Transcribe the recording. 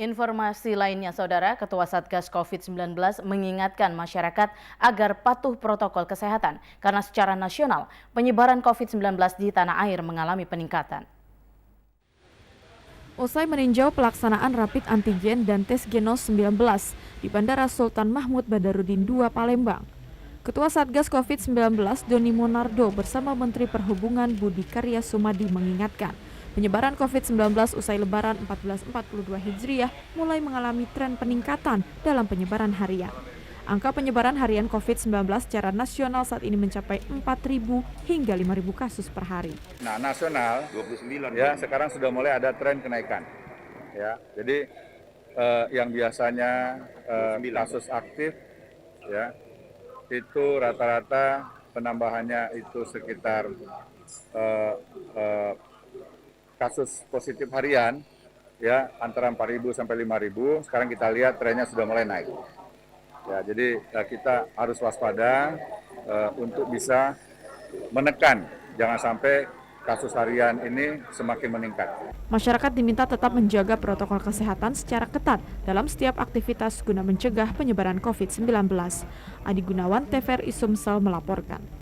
Informasi lainnya, Saudara, Ketua Satgas COVID-19 mengingatkan masyarakat agar patuh protokol kesehatan karena secara nasional penyebaran COVID-19 di tanah air mengalami peningkatan. Usai meninjau pelaksanaan rapid antigen dan tes genos 19 di Bandara Sultan Mahmud Badarudin II Palembang, Ketua Satgas COVID-19 Doni Monardo bersama Menteri Perhubungan Budi Karya Sumadi mengingatkan penyebaran COVID-19 usai Lebaran 1442 Hijriah mulai mengalami tren peningkatan dalam penyebaran harian. Angka penyebaran harian COVID-19 secara nasional saat ini mencapai 4.000 hingga 5.000 kasus per hari. Nah, nasional 29 ya sekarang sudah mulai ada tren kenaikan. Ya, jadi yang biasanya kasus aktif ya itu rata-rata penambahannya itu sekitar kasus positif harian ya antara 4.000 sampai 5.000. Sekarang kita lihat trennya sudah mulai naik. Ya, jadi kita harus waspada untuk bisa menekan jangan sampai kasus harian ini semakin meningkat. Masyarakat diminta tetap menjaga protokol kesehatan secara ketat dalam setiap aktivitas guna mencegah penyebaran COVID-19. Adi Gunawan, TVRI Sumsel melaporkan.